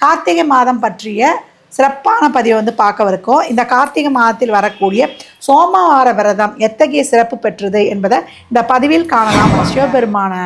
கார்த்திகை மாதம் பற்றிய சிறப்பான பதிவை வந்து பார்க்கவிருக்கோம். இந்த கார்த்திகை மாதத்தில் வரக்கூடிய சோமவார விரதம் எத்தகைய சிறப்பு பெற்றது என்பதை இந்த பதிவில் காணலாம். சிவபெருமானை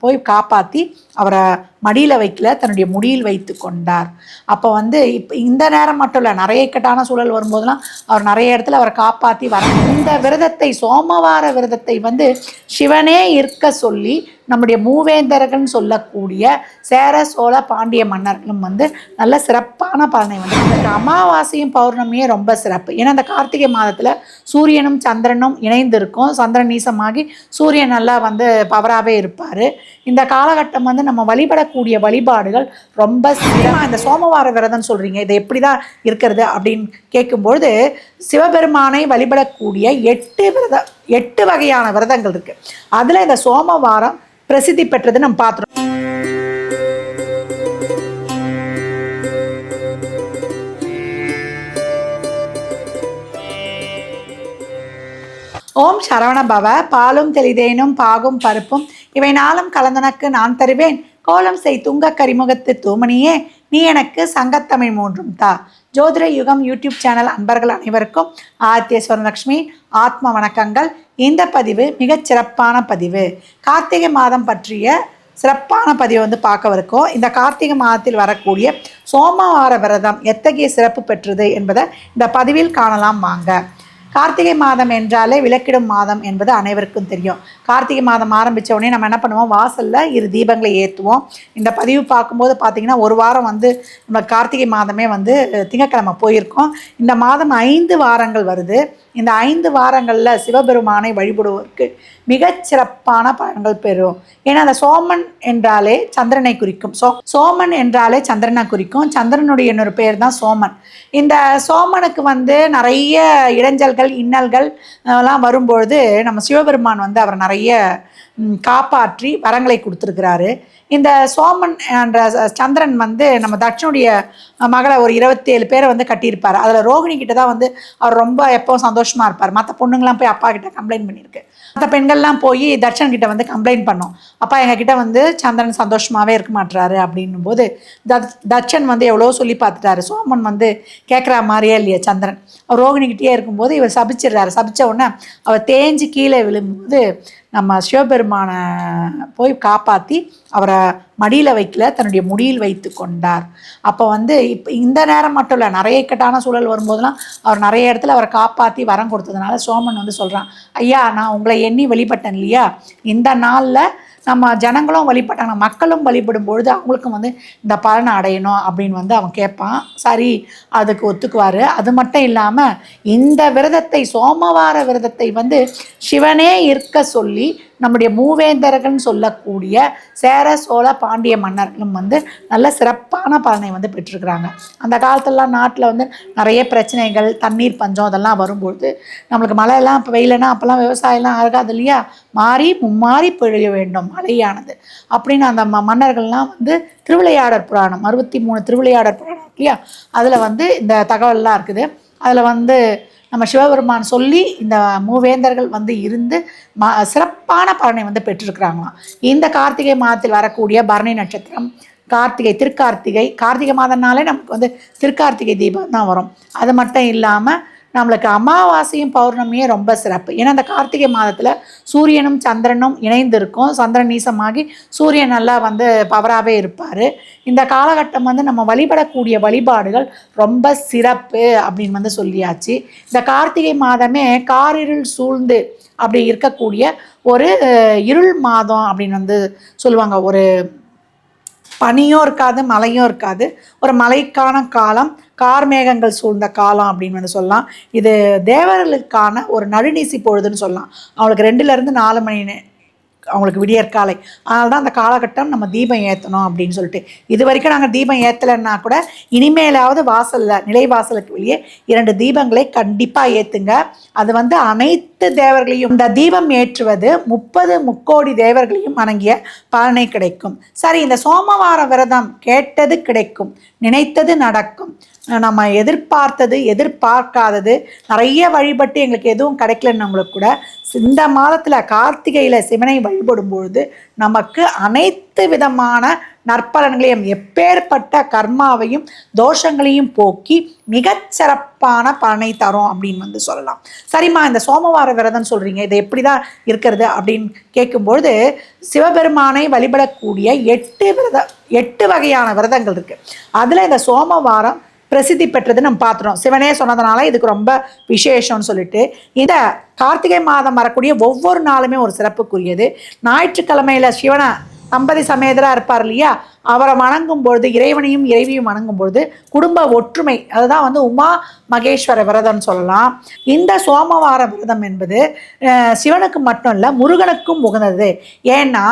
போய் காப்பாற்றி அவரை மடியில் வைக்கல, தன்னுடைய முடியில் வைத்து கொண்டார். அப்போ வந்து இப்போ இந்த நேரம் மட்டும் இல்லை, நிறைய இக்கட்டான சூழல் வரும்போதெல்லாம் அவர் நிறைய இடத்துல அவரை காப்பாற்றி வர இந்த விரதத்தை, சோமவார விரதத்தை வந்து சிவனே இருக்க சொல்லி நம்முடைய மூவேந்தர்கள் சொல்லக்கூடிய சேர சோழ பாண்டிய மன்னர்களும் வந்து நல்ல சிறப்பான பலனை வந்து இந்த அமாவாசையும் பௌர்ணமியும் ரொம்ப சிறப்பு. ஏன்னா அந்த கார்த்திகை மாதத்தில் சூரியனும் சந்திரனும் இணைந்து இருக்கும். சந்திரன் நீசமாகி சூரியன் நல்லா வந்து பவராகவே இருப்பார். இந்த காலகட்டம் வந்து நம்ம வழிபடக்கூடிய வழிபாடுகள் ரொம்ப சிறப்பாக. இந்த சோமவார விரதம் சொல்கிறீங்க, இது எப்படி தான் இருக்கிறது அப்படின்னு கேட்கும்பொழுது, சிவபெருமானை வழிபடக்கூடிய 8 வகையான விரதங்கள் இருக்குது. அதில் இந்த சோமவாரம் பிரசித்தி பெற்றது நம்ம பார்த்துறோம். ஓம் சரவண பவ. பாலும் தெளிதேனும் பாகும் பருப்பும் இவை நாளும் கலந்தனக்கு நான் தருவேன். கோலம் செய் துங்க கரிமுகத்து தூமணியே, நீ எனக்கு சங்கத்தமிழ் 3 தா. ஜோதிட யுகம் யூடியூப் சேனல் அன்பர்கள் அனைவருக்கும் ஆதித்யஸ்வரலட்சுமி ஆத்ம வணக்கங்கள். இந்த பதிவு மிகச் சிறப்பான பதிவு. கார்த்திகை மாதம் பற்றிய சிறப்பான பதிவை வந்து பார்க்கவிருக்கோம். இந்த கார்த்திகை மாதத்தில் வரக்கூடிய சோமவார விரதம் எத்தகைய சிறப்பு பெற்றது என்பதை இந்த பதிவில் காணலாம் வாங்க. கார்த்திகை மாதம் என்றாலே விளக்கிடும் மாதம் என்பது அனைவருக்கும் தெரியும். கார்த்திகை மாதம் ஆரம்பித்த உடனே நம்ம என்ன பண்ணுவோம், வாசலில் 2 தீபங்களை ஏற்றுவோம். இந்த பதிவு பார்க்கும்போது பார்த்திங்கன்னா ஒரு வாரம் வந்து நம்ம கார்த்திகை மாதமே வந்து திங்கட்கிழமை போயிருக்கோம். இந்த மாதம் 5 வாரங்கள் வருது. இந்த 5 வாரங்களில் சிவபெருமானை வழிபடுவதற்கு மிகச்சிறப்பான பலன்கள் பெறும். ஏன்னா அந்த சோமன் என்றாலே சந்திரனை குறிக்கும். சோமன் என்றாலே சந்திரனை குறிக்கும். சந்திரனுடைய இன்னொரு பேர் தான் சோமன். இந்த சோமனுக்கு வந்து நிறைய இடைஞ்சல்கள் இன்னல்கள் எல்லாம் வரும்பொழுது நம்ம சிவபெருமான் வந்து அவர் நிறைய காப்பாற்றி வரங்களை கொடுத்துருக்கிறாரு. இந்த சோமன் என்ற சந்திரன் வந்து நம்ம தட்சனுடைய மகளை ஒரு 27 பேரை வந்து கட்டியிருப்பார். அதில் ரோகிணி கிட்ட தான் வந்து அவர் ரொம்ப எப்போவும் சந்தோஷமாக இருப்பார். மற்ற பொண்ணுங்களாம் போய் அப்பா கிட்ட கம்ப்ளைண்ட் பண்ணியிருக்கு. மற்ற பெண்கள்லாம் போய் தட்சன் கிட்ட வந்து கம்ப்ளைண்ட் பண்ணோம், அப்பா எங்ககிட்ட வந்து சந்திரன் சந்தோஷமாகவே இருக்க மாட்டுறாரு அப்படின்னும் போது தட்சன் வந்து எவ்வளோ சொல்லி பார்த்துட்டாரு. சோமன் வந்து கேட்குற மாதிரியே இல்லையா சந்திரன். அவர் ரோகிணிக்கிட்டே இருக்கும்போது இவர் சபிச்சிடுறாரு. சபித்த உடனே அவர் தேஞ்சு கீழே விழும்போது நம்ம சிவபெருமானை போய் காப்பாற்றி அவரை மடியில் வைக்கல, தன்னுடைய முடியில் வைத்து கொண்டார். அப்போ வந்து இப்போ இந்த நேரம் மட்டும் இல்லை, நிறைய இக்கட்டான சூழல் வரும்போதெல்லாம் அவர் நிறைய இடத்துல அவரை காப்பாற்றி வரம் கொடுத்ததுனால சோமன் வந்து சொல்கிறான், ஐயா நான் உங்களை எண்ணி வழிபட்டேன் இல்லையா, இந்த நாளில் நம்ம ஜனங்களும் வழிபட்டாங்க, மக்களும் வழிபடும் பொழுது அவங்களுக்கும் வந்து இந்த பலனை அடையணும் அப்படின்னு வந்து அவன் கேட்பான். சரி, அதுக்கு ஒத்துக்குவார். அது மட்டும் இல்லாமல் இந்த விரதத்தை, சோமவார விரதத்தை வந்து சிவனே இருக்க சொல்லி நம்முடைய மூவேந்தர்கள்னு சொல்லக்கூடிய சேர சோழ பாண்டிய மன்னர்களும் வந்து நல்ல சிறப்பான பலனை வந்து பெற்றிருக்கிறாங்க. அந்த காலத்துலலாம் நாட்டில் வந்து நிறைய பிரச்சனைகள், தண்ணீர் பஞ்சம் அதெல்லாம் வரும்பொழுது நம்மளுக்கு மழையெல்லாம் இப்போ வெயிலனா அப்போல்லாம் விவசாயம்லாம் ஆகாது இல்லையா, மும்மாறி பொழிய வேண்டும் மழையானது அப்படின்னு அந்த மன்னர்கள்லாம் வந்து திருவிளையாடற் புராணம் 63 திருவிளையாடற் புராணம் இல்லையா, அதில் வந்து இந்த தகவல்லாம் இருக்குது. அதில் வந்து நம்ம சிவபெருமான் சொல்லி இந்த மூவேந்தர்கள் வந்து இருந்து சிறப்பான பலனை வந்து பெற்றிருக்கிறாங்களாம். இந்த கார்த்திகை மாதத்தில் வரக்கூடிய பரணி நட்சத்திரம், கார்த்திகை மாதம்னாலே நமக்கு வந்து திருக்கார்த்திகை தீபம் தான் வரும். அது மட்டும் இல்லாமல் நம்மளுக்கு அமாவாசையும் பௌர்ணமியும் ரொம்ப சிறப்பு. ஏன்னா அந்த கார்த்திகை மாதத்தில் சூரியனும் சந்திரனும் இணைந்து இருக்கும். சந்திரன் நீசமாகி சூரியன் நல்லா வந்து பவராகவே இருப்பார். இந்த காலகட்டம் வந்து நம்ம வழிபடக்கூடிய வழிபாடுகள் ரொம்ப சிறப்பு அப்படின்னு வந்து சொல்லியாச்சு. இந்த கார்த்திகை மாதமே காரிருள் சூழ்ந்து அப்படி இருக்கக்கூடிய ஒரு இருள் மாதம் அப்படின்னு வந்து சொல்லுவாங்க. ஒரு பனியும் இருக்காது, மழையும் இருக்காது, ஒரு மழைக்கான காலம், கார்மேகங்கள் சூழ்ந்த காலம் அப்படின்னு வந்து சொல்லலாம். இது தேவர்களுக்கான ஒரு நடுநீசி பொழுதுன்னு சொல்லலாம். அவங்களுக்கு 2லேருந்து 4 மணி அவங்களுக்கு விடியற்காலை. அதனால தான் அந்த காலகட்டம் நம்ம தீபம் ஏற்றணும் அப்படின்னு சொல்லிட்டு. இது வரைக்கும் நாங்கள் தீபம் ஏற்றலைன்னா கூட இனிமேலாவது வாசலில், நிலைவாசலுக்கு வெளியே 2 தீபங்களை கண்டிப்பாக ஏற்றுங்க. அது வந்து அனைத்து தேவர்களையும், இந்த தீபம் ஏற்றுவது 30 முக்கோடி தேவர்களையும் வணங்கிய பலனை கிடைக்கும். சரி, இந்த சோமவார விரதம் கேட்டது கிடைக்கும், நினைத்தது நடக்கும். நம்ம எதிர்பார்த்தது எதிர்பார்க்காதது நிறைய வழிபட்டு எங்களுக்கு எதுவும் கிடைக்கலன்னவங்களுக்கு கூட இந்த மாதத்தில் கார்த்திகையில் சிவனை வழிபடும் பொழுது நமக்கு அனைத்து விதமான நற்பலன்களையும் எப்பேற்பட்ட கர்மாவையும் தோஷங்களையும் போக்கி மிகச்சிறப்பான பலனை தரும் அப்படின்னு வந்து சொல்லலாம். சரிம்மா, இந்த சோமவார விரதம் சொல்கிறீங்க, இது எப்படி தான் இருக்கிறது அப்படின்னு கேட்கும்பொழுது, சிவபெருமானை வழிபடக்கூடிய 8 வகையான விரதங்கள் இருக்குது. அதில் இந்த சோமவாரம் பிரசித்தி பெற்றது நம்ம பார்த்துட்டோம். சிவனே சொன்னதுனால இதுக்கு ரொம்ப விசேஷம்னு சொல்லிட்டு, இந்த கார்த்திகை மாதம் வரக்கூடிய ஒவ்வொரு நாளுமே ஒரு சிறப்புக்குரியது. ஞாயிற்றுக்கிழமையில் சிவனை தம்பதி சமேதராக இருப்பார் இல்லையா, அவரை வணங்கும் பொழுது, இறைவனையும் இறைவியும் வணங்கும் பொழுது குடும்ப ஒற்றுமை, அதுதான் வந்து உமா மகேஸ்வர விரதம்னு சொல்லலாம். இந்த சோமவார விரதம் என்பது சிவனுக்கு மட்டும் இல்லை, முருகனுக்கும் உகந்தது. ஏன்னா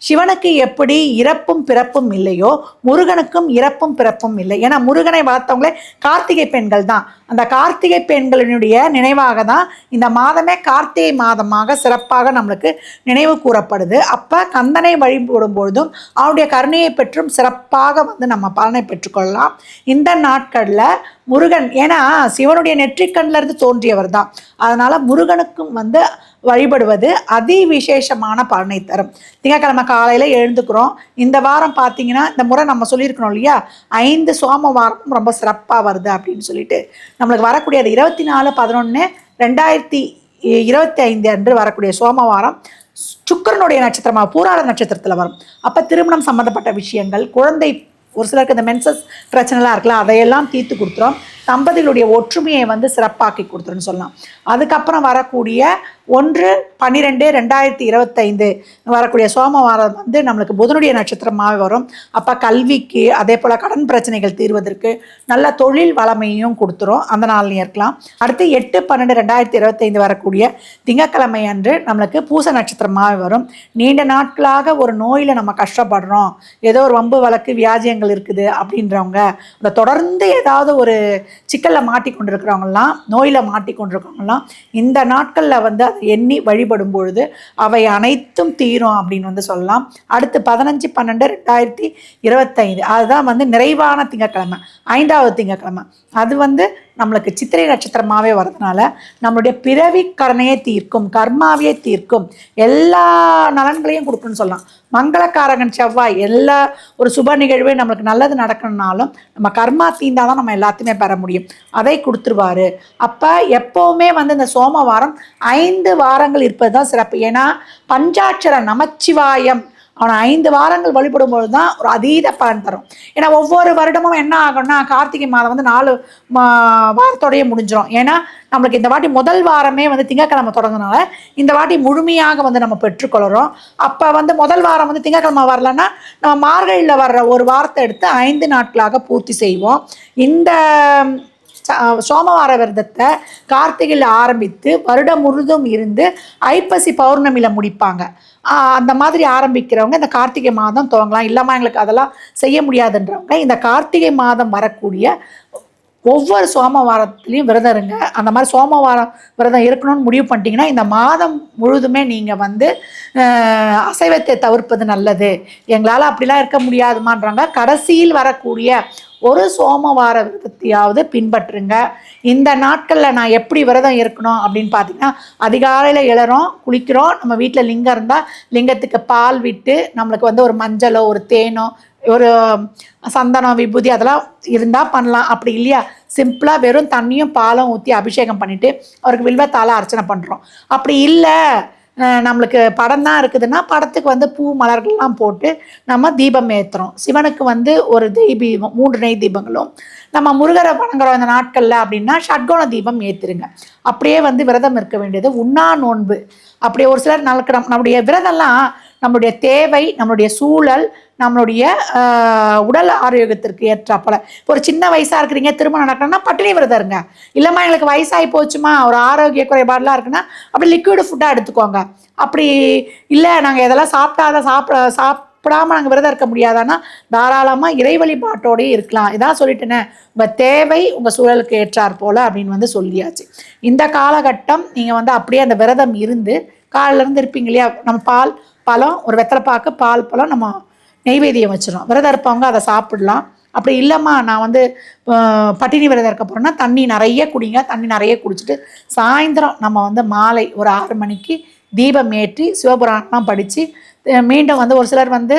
சிவனுக்கு எப்படி இறப்பும் பிறப்பும் இல்லையோ, முருகனுக்கும் இறப்பும் பிறப்பும் இல்லை. ஏன்னா முருகனை வளர்த்தவங்களே கார்த்திகை பெண்கள் தான். அந்த கார்த்திகை பெண்களினுடைய நினைவாக தான் இந்த மாதமே கார்த்திகை மாதமாக சிறப்பாக நம்மளுக்கு நினைவு கூறப்படுது. அப்போ கந்தனை வழிபடும் பொழுதும் அவனுடைய கருணையை பெற்றும் சிறப்பாக வந்து நம்ம பலனை பெற்றுக்கொள்ளலாம். இந்த நாட்களில் முருகன், ஏன்னா சிவனுடைய நெற்றிக்கண்ணில் இருந்து தோன்றியவர் தான், அதனால முருகனுக்கும் வந்து வழிபடுவது அதி விசேஷமான பலனை தரும். திங்கட்கிழமை காலையில் எழுந்துக்கிறோம். இந்த வாரம் பார்த்தீங்கன்னா, இந்த முறை நம்ம சொல்லியிருக்கணும் இல்லையா, 5 சோமவாரம் ரொம்ப சிறப்பாக வருது அப்படின்னு சொல்லிட்டு, நம்மளுக்கு வரக்கூடிய அது 24/11/2025 அன்று வரக்கூடிய சோமவாரம் சுக்கிரனுடைய நட்சத்திரமாக பூராட நட்சத்திரத்தில் வரும். அப்போ திருமணம் சம்மந்தப்பட்ட விஷயங்கள், குழந்தை, ஒரு சிலருக்கு இந்த மென்சஸ் பிரச்சனைலாம் இருக்குல்ல, அதையெல்லாம் தீர்த்து கொடுத்துரும். தம்பதிகளுடைய ஒற்றுமையை வந்து சிறப்பாக்கி கொடுத்துருன்னு சொல்லலாம். அதுக்கப்புறம் வரக்கூடிய 1/12/2025 வரக்கூடிய சோமவாரம் வந்து நம்மளுக்கு புதனுடைய நட்சத்திரமாக வரும். அப்போ கல்விக்கு, அதே போல் கடன் பிரச்சனைகள் தீர்வதற்கு, நல்ல தொழில் வளமையும் கொடுத்துரும். அந்த நாள்லையும் இருக்கலாம். அடுத்து 8/12/2025 வரக்கூடிய திங்கட்கிழமை அன்று நம்மளுக்கு பூச நட்சத்திரமாக வரும். நீண்ட நாட்களாக ஒரு நோயில் நம்ம கஷ்டப்படுறோம், ஏதோ ஒரு வம்பு வழக்கு வியாஜியங்கள் இருக்குது அப்படின்றவங்க, அந்த தொடர்ந்து ஏதாவது ஒரு சிக்கலில் மாட்டிக்கொண்டிருக்கிறவங்கலாம், நோயில் மாட்டிக்கொண்டிருக்கிறவங்கலாம் இந்த நாட்களில் வந்து அதை எண்ணி வழிபடும் பொழுது அவை அனைத்தும் தீரும் அப்படின்னு வந்து சொல்லலாம். அடுத்து 15/12/2025 அதுதான் வந்து நிறைவான திங்கட்கிழமை, 5வது திங்கட்கிழமை. அது வந்து நம்மளுக்கு சித்திரை நட்சத்திரமாகவே வரதுனால நம்மளுடைய பிறவி கடனையே தீர்க்கும், கர்மாவையே தீர்க்கும், எல்லா நலன்களையும் கொடுக்குன்னு சொல்லலாம். மங்களக்காரகன் செவ்வாய், எல்லா ஒரு சுப நிகழ்வே நம்மளுக்கு நல்லது நடக்கணும்னாலும் நம்ம கர்மா தீர்ந்தால் தான் நம்ம எல்லாத்தையுமே பெற முடியும், அதை கொடுத்துருவாரு. அப்போ எப்போவுமே வந்து இந்த சோமவாரம் 5 வாரங்கள் இருப்பது தான் சிறப்பு. ஏன்னா பஞ்சாட்சர நமச்சிவாயம் அவனை 5 வாரங்கள் வழிபடும்போது தான் ஒரு அதீத பலன் தரும். ஏன்னா ஒவ்வொரு வருடமும் என்ன ஆகும்னா, கார்த்திகை மாதம் வந்து 4 வாரத்தோடையே முடிஞ்சிடும். ஏன்னா நம்மளுக்கு இந்த வாட்டி முதல் வாரமே வந்து திங்கட்கிழமை தொடங்கினால இந்த வாட்டி முழுமையாக வந்து நம்ம பெற்றுக்கொள்கிறோம். அப்போ வந்து முதல் வாரம் வந்து திங்கட்கிழமை வரலன்னா நம்ம மார்கழியில் வர்ற ஒரு வாரத்தை எடுத்து 5 நாட்களாக பூர்த்தி செய்வோம். இந்த சோமவார விரதத்தை கார்த்திகையில் ஆரம்பித்து வருடம் முழுதும் இருந்து ஐப்பசி பௌர்ணமியில் முடிப்பாங்க. அந்த மாதிரி ஆரம்பிக்கிறவங்க இந்த கார்த்திகை மாதம் துவங்கலாம். இல்லாமல் எங்களுக்கு அதெல்லாம் செய்ய முடியாதுன்றவங்க இந்த கார்த்திகை மாதம் வரக்கூடிய ஒவ்வொரு சோமவாரத்துலேயும் விரதம் இருங்க. அந்த மாதிரி சோமவாரம் விரதம் இருக்கணும்னு முடிவு பண்ணிட்டீங்கன்னா இந்த மாதம் முழுதுமே நீங்கள் வந்து அசைவத்தை தவிர்ப்பது நல்லது. எங்களால் அப்படிலாம் இருக்க முடியாதுமான்றாங்க. கடைசியில் வரக்கூடிய ஒரு சோமவார விரதத்தையாவது பின்பற்றுங்க. இந்த நாட்களில் நான் எப்படி விரதம் இருக்கணும் அப்படின்னு பார்த்தீங்கன்னா, அதிகாலையில் எழறோம், குளிக்கிறோம், நம்ம வீட்டில் லிங்கம் இருந்தால் லிங்கத்துக்கு பால் விட்டு, நம்மளுக்கு வந்து ஒரு மஞ்சளோ ஒரு தேனோ ஒரு சந்தனம் விபூதி அதெல்லாம் இருந்தால் பண்ணலாம். அப்படி இல்லையா, சிம்பிளாக வெறும் தண்ணியும் பாலும் ஊற்றி அபிஷேகம் பண்ணிவிட்டு அவருக்கு வில்வத்தால் அர்ச்சனை பண்ணுறோம். அப்படி இல்லை, நம்மளுக்கு படம் தான் இருக்குதுன்னா படத்துக்கு வந்து பூ மலர்கள்லாம் போட்டு நம்ம தீபம் ஏற்றுறோம். சிவனுக்கு வந்து ஒரு தீபம் 3 நெய் தீபங்களும், நம்ம முருகரை வணங்குறோம் இந்த நாட்களில் அப்படின்னா ஷட்கோண தீபம் ஏற்றுருங்க. அப்படியே வந்து விரதம் இருக்க வேண்டியது உண்ணா நோன்பு. அப்படியே ஒரு சிலர் நம்மளுடைய விரதம்லாம் நம்மளுடைய தேவை, நம்மளுடைய சூழல், நம்மளுடைய உடல் ஆரோக்கியத்திற்கு ஏற்றாப்பல. ஒரு சின்ன வயசாக இருக்கிறீங்க, திருமணம் நடக்கணும்னா பட்டினி விரதம் இருங்க. இல்லைம்மா எங்களுக்கு வயசாகி போச்சுமா, ஒரு ஆரோக்கிய குறைபாடெலாம் இருக்குன்னா அப்படி லிக்விடு ஃபுட்டாக எடுத்துக்கோங்க. அப்படி இல்லை நாங்கள் எதெல்லாம் சாப்பிடாமல் நாங்கள் விரதம் இருக்க முடியாதான்னா தாராளமாக இறை வழிபாட்டோடயே இருக்கலாம். இதான் சொல்லிட்டேனே, உங்கள் தேவை உங்கள் சூழலுக்கு ஏற்றார் போல் அப்படின்னு வந்து சொல்லியாச்சு. இந்த காலகட்டம் நீங்கள் வந்து அப்படியே அந்த விரதம் இருந்து காலிலேருந்து இருப்பீங்க இல்லையா, நம்ம பால் பழம், ஒரு வெத்தலைப்பாக்கு, பால் பழம் நம்ம நெய்வேதியம் வச்சிடும். விரதம் இருப்பவங்க அதை சாப்பிடலாம். அப்படி இல்லைம்மா நான் வந்து பட்டினி விரதம் இருக்க போகிறோன்னா தண்ணி நிறைய குடிங்க. தண்ணி நிறைய குடிச்சிட்டு சாயந்தரம் நம்ம வந்து மாலை ஒரு 6 மணிக்கு தீபம் ஏற்றி சிவபுராணம்லாம் படித்து மீண்டும் வந்து ஒரு சிலர் வந்து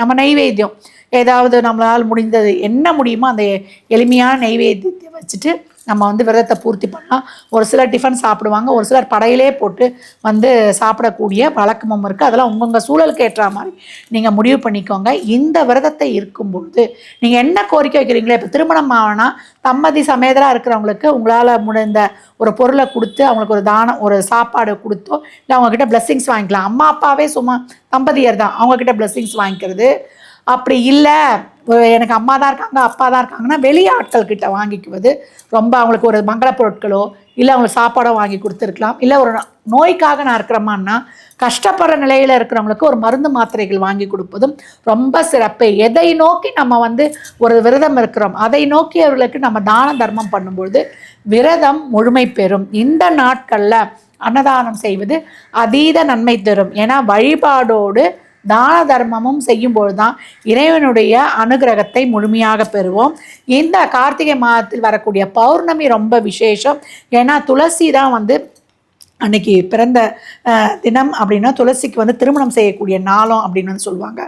நம்ம நெய்வேத்தியம் ஏதாவது நம்மளால் முடிந்தது என்ன முடியுமோ அந்த எளிமையான நெய்வேத்தியத்தை வச்சுட்டு நம்ம வந்து விரதத்தை பூர்த்தி பண்ணலாம். ஒரு சிலர் டிஃபன் சாப்பிடுவாங்க, ஒரு சிலர் படையிலே போட்டு வந்து சாப்பிடக்கூடிய வழக்கமும் இருக்குது. அதெல்லாம் உங்கவுங்க சூழலுக்கு ஏற்ற மாதிரி நீங்கள் முடிவு பண்ணிக்கோங்க. இந்த விரதத்தை இருக்கும்பொழுது நீங்கள் என்ன கோரிக்கை வைக்கிறீங்களோ, இப்போ திருமணம் ஆனா தம்பதி சமேதராக இருக்கிறவங்களுக்கு உங்களால் முடிந்த ஒரு பொருளை கொடுத்து அவங்களுக்கு ஒரு தானம், ஒரு சாப்பாடு கொடுத்தோ, இல்லை அவங்கக்கிட்ட பிளெஸ்ஸிங்ஸ் வாங்கிக்கலாம். அம்மா அப்பாவே சும்மா தம்பதியர் தான், அவங்கக்கிட்ட பிளெஸ்ஸிங்ஸ் வாங்கிக்கிறது. அப்படி இல்லை எனக்கு அம்மா தான் இருக்காங்க, அப்பா தான் இருக்காங்கன்னா வெளி ஆட்கள் கிட்ட வாங்கிக்குவது. ரொம்ப அவங்களுக்கு ஒரு மங்கள பொருட்களோ இல்லை அவங்களுக்கு சாப்பாடோ வாங்கி கொடுத்துருக்கலாம். இல்லை ஒரு நோய்க்காக நான் இருக்கிறோமான்னா கஷ்டப்படுற நிலையில் இருக்கிறவங்களுக்கு ஒரு மருந்து மாத்திரைகள் வாங்கி கொடுப்பதும் ரொம்ப சிறப்பு. எதை நோக்கி நம்ம வந்து ஒரு விரதம் இருக்கிறோம் அதை நோக்கியவர்களுக்கு நம்ம தான தர்மம் பண்ணும்பொழுது விரதம் முழுமை பெறும். இந்த நாட்களில் அன்னதானம் செய்வது அதீத நன்மை தரும். ஏன்னா வழிபாடோடு தான தர்மமும் செய்யும்போது தான் இறைவனுடைய அனுகிரகத்தை முழுமையாக பெறுவோம். இந்த கார்த்திகை மாதத்தில் வரக்கூடிய பௌர்ணமி ரொம்ப விசேஷம். ஏன்னா துளசி தான் வந்து அன்னைக்கு பிறந்த தினம் அப்படின்னா துளசிக்கு வந்து திருமணம் செய்யக்கூடிய நாளும் அப்படின்னு வந்து சொல்லுவாங்க.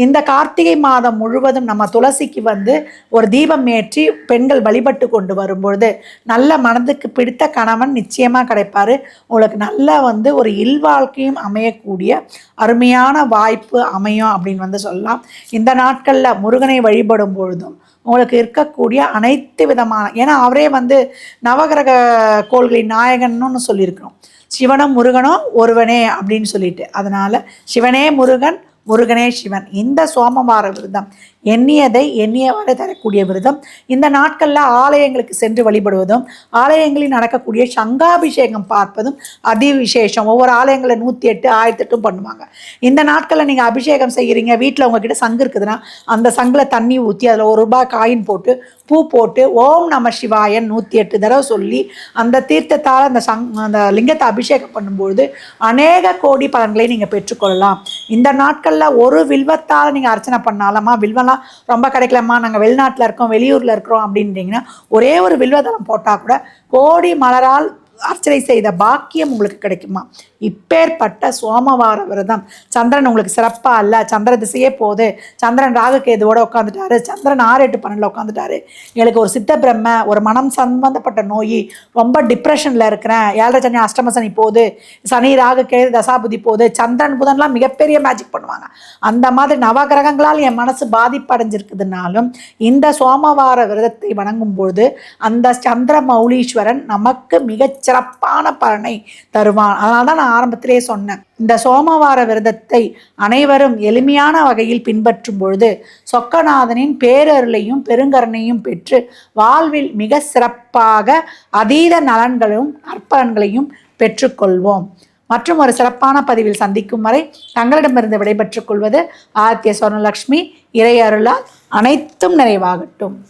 இந்த கார்த்திகை மாதம் முழுவதும் நம்ம துளசிக்கு வந்து ஒரு தீபம் ஏற்றி பெண்கள் வழிபட்டு கொண்டு வரும்பொழுது நல்ல மனதுக்கு பிடித்த கணவன் நிச்சயமாக கிடைப்பார். உங்களுக்கு நல்ல வந்து ஒரு இல்வாழ்க்கையும் அமையக்கூடிய அருமையான வாய்ப்பு அமையும் அப்படின்னு வந்து சொல்லலாம். இந்த நாட்களில் முருகனை வழிபடும் பொழுதும் உங்களுக்கு இருக்கக்கூடிய அனைத்து விதமான, ஏன்னா அவரே வந்து நவகிரக கோள்களின் நாயகன்னு சொல்லியிருக்கிறோம். சிவனும் முருகனும் ஒருவனே அப்படின்னு சொல்லிட்டு, அதனால் சிவனே முருகன், முருகனே சிவன். இந்த சோமவார விரதம் எண்ணியதை எண்ணியவாறு தரக்கூடிய விரதம். இந்த நாட்களில் ஆலயங்களுக்கு சென்று வழிபடுவதும் ஆலயங்களில் நடக்கக்கூடிய சங்காபிஷேகம் பார்ப்பதும் அதி விசேஷம். ஒவ்வொரு ஆலயங்களில் 108 1008 பண்ணுவாங்க. இந்த நாட்களில் நீங்கள் அபிஷேகம் செய்கிறீங்க, வீட்டில் உங்ககிட்ட சங்கு இருக்குதுன்னா அந்த சங்கில் தண்ணி ஊற்றி அதில் ₹1 காயின் போட்டு பூ போட்டு ஓம் நம சிவாயன் 108 தடவை சொல்லி அந்த தீர்த்தத்தால் அந்த லிங்கத்தை அபிஷேகம் பண்ணும்பொழுது அநேக கோடி பலன்களை நீங்கள் பெற்றுக்கொள்ளலாம். இந்த நாட்களில் ஒரு வில்வத்தால் நீங்கள் அர்ச்சனை பண்ணாலம்மா, வில்வெல்லாம் ரொம்ப கிடைக்கலம்மா, நாங்கள் வெளிநாட்டில் இருக்கோம், வெளியூரில் இருக்கிறோம் அப்படின்றீங்கன்னா ஒரே ஒரு வில்வதளம் போட்டால் கூட கோடி மலரால் அர்ச்சனை செய்த பாக்கியம் உங்களுக்கு கிடைக்குமா. இப்பேற்பட்ட சோமவார விரதம். சந்திரன் உங்களுக்கு சிறப்பாக இல்லை, சந்திர திசையே போகுது, சந்திரன் ராகுகேதுவோட உட்காந்துட்டாரு, சந்திரன் 6 8 12 உட்காந்துட்டாரு, எனக்கு ஒரு சித்த பிரம்ம, ஒரு மனம் சம்பந்தப்பட்ட நோய், ரொம்ப டிப்ரெஷனில் இருக்கிறேன், 7 சனி அஷ்டம சனி போகுது, சனி ராகுகேது தசாபுதி போகுது, சந்திரன் புதன்லாம் மிகப்பெரிய மேஜிக் பண்ணுவாங்க. அந்த மாதிரி நவகிரகங்களால் என் மனசு பாதிப்படைஞ்சிருக்குதுனாலும் இந்த சோமவார விரதத்தை வணங்கும் பொழுது அந்த சந்திர மௌலீஸ்வரன் நமக்கு மிகச் சிறப்பான பலனை தருவான். அதனால தான் நான் ஆரம்பத்திலே சொன்னேன், இந்த சோமவார விரதத்தை அனைவரும் எளிமையான வகையில் பின்பற்றும் பொழுது சொக்கநாதனின் பேரருளையும் பெருங்கருணையும் பெற்று வாழ்வில் மிக சிறப்பாக அதீத நலன்களும் நற்பலன்களையும் பெற்றுக்கொள்வோம். மற்றும் ஒரு சிறப்பான பதிவில் சந்திக்கும் வரை தங்களிடமிருந்து விடைபெற்றுக் கொள்வது ஆதித்ய சொர்ணலக்ஷ்மி. இறை அருளால் அனைத்தும் நிறைவாகட்டும்.